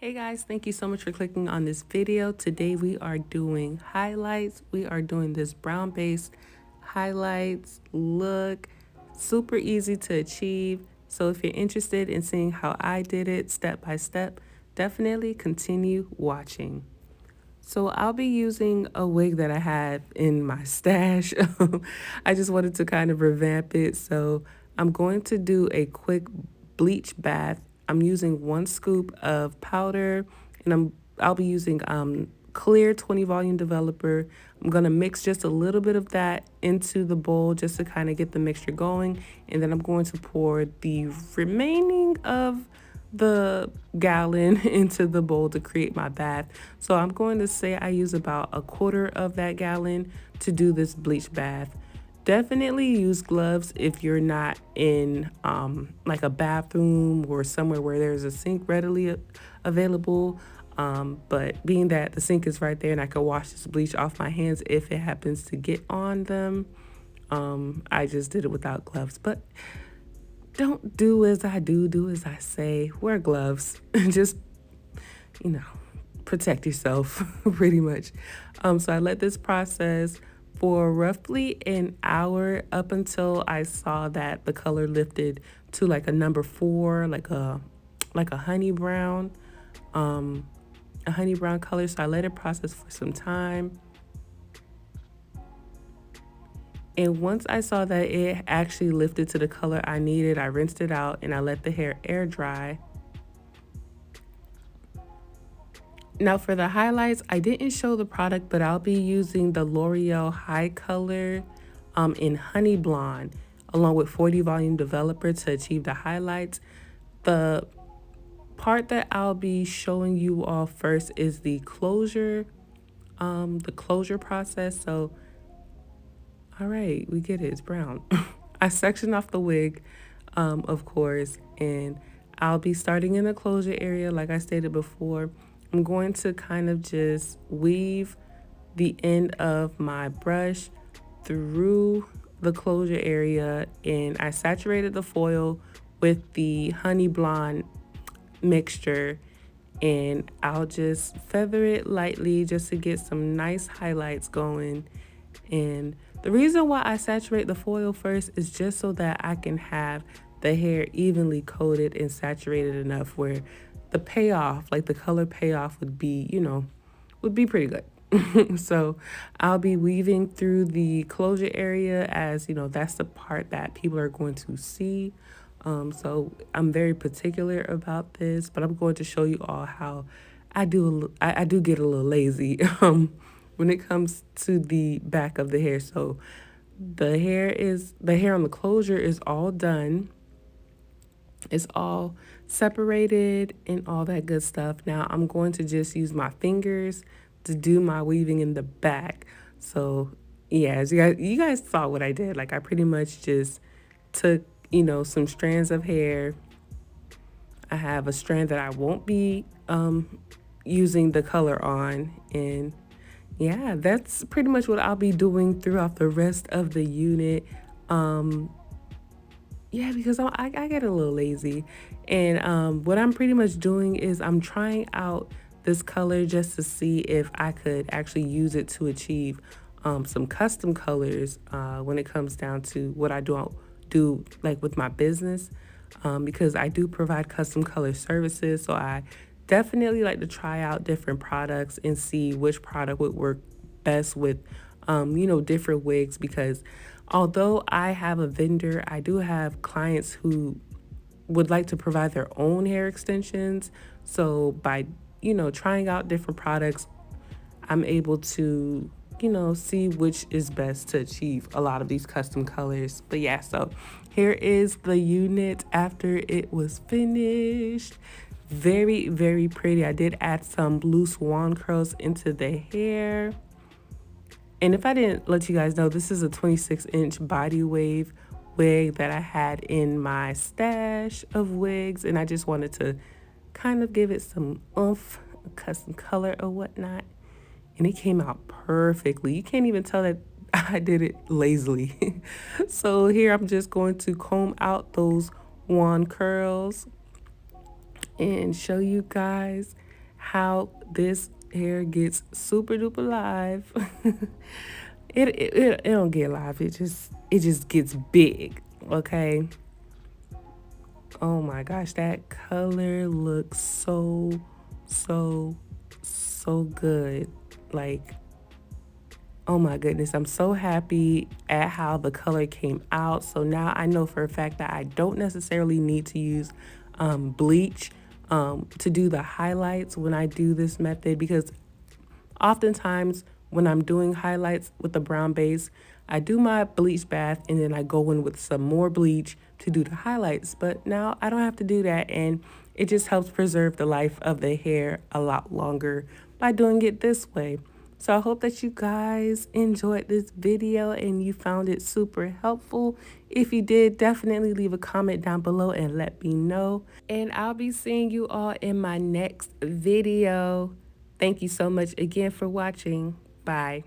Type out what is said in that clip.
Hey guys, thank you so much for clicking on this video. Today we are doing highlights. We are doing this brown based highlights look, super easy to achieve. So if you're interested in seeing how I did it step by step, definitely continue watching. So I'll be using a wig that I had in my stash. I just wanted to kind of revamp it. So I'm going to do a quick bleach bath. I'm using 1 scoop of powder, and I'll be using clear 20 volume developer. I'm going to mix just a little bit of that into the bowl just to kind of get the mixture going, and then I'm going to pour the remaining of the gallon into the bowl to create my bath. So I'm going to say I use about a quarter of that gallon to do this bleach bath. Definitely use gloves if you're not in like a bathroom or somewhere where there's a sink readily available. But being that the sink is right there and I can wash this bleach off my hands if it happens to get on them, I just did it without gloves. But don't do as I do, do as I say. Wear gloves. Just, you know, protect yourself pretty much. So I let this process for roughly an hour up until I saw that the color lifted to like a number 4, like a honey brown, a honey brown color. So I let it process for some time. And once I saw that it actually lifted to the color I needed, I rinsed it out and I let the hair air dry. Now for the highlights, I didn't show the product, but I'll be using the L'Oreal HiColor in Honey Blonde, along with 40 volume developer to achieve the highlights. The part that I'll be showing you all first is the closure process. So all right, we get it, it's brown. I sectioned off the wig, of course, and I'll be starting in the closure area. Like I stated before, I'm going to kind of just weave the end of my brush through the closure area, and I saturated the foil with the honey blonde mixture, and I'll just feather it lightly just to get some nice highlights going. And the reason why I saturate the foil first is just so that I can have the hair evenly coated and saturated enough where the payoff, like the color payoff, would be, would be pretty good. So I'll be weaving through the closure area as, that's the part that people are going to see. So I'm very particular about this, but I'm going to show you all how I do get a little lazy when it comes to the back of the hair. So the hair on the closure is all done. It's all separated and all that good stuff. Now I'm going to just use my fingers to do my weaving in the back. So yeah, as you guys saw what I did. Like I pretty much just took, some strands of hair. I have a strand that I won't be using the color on, and yeah, that's pretty much what I'll be doing throughout the rest of the unit. Yeah, because I get a little lazy. And what I'm pretty much doing is I'm trying out this color just to see if I could actually use it to achieve some custom colors when it comes down to what I do like with my business, because I do provide custom color services. So I definitely like to try out different products and see which product would work best with different wigs, because although I have a vendor, I do have clients who would like to provide their own hair extensions. So by trying out different products, I'm able to see which is best to achieve a lot of these custom colors. But yeah, so here is the unit after it was finished. Very, very pretty. I did add some loose wand curls into the hair. And if I didn't let you guys know, this is a 26-inch body wave wig that I had in my stash of wigs, and I just wanted to kind of give it some oomph, custom color or whatnot. And it came out perfectly. You can't even tell that I did it lazily. So here I'm just going to comb out those wand curls and show you guys how this hair gets super duper live. It don't get live. It just gets big. Okay. Oh my gosh, that color looks so so good. Like, oh my goodness, I'm so happy at how the color came out. So now I know for a fact that I don't necessarily need to use bleach to do the highlights when I do this method, because oftentimes when I'm doing highlights with the brown base, I do my bleach bath and then I go in with some more bleach to do the highlights. But now I don't have to do that, and it just helps preserve the life of the hair a lot longer by doing it this way. So I hope that you guys enjoyed this video and you found it super helpful. If you did, definitely leave a comment down below and let me know. And I'll be seeing you all in my next video. Thank you so much again for watching. Bye.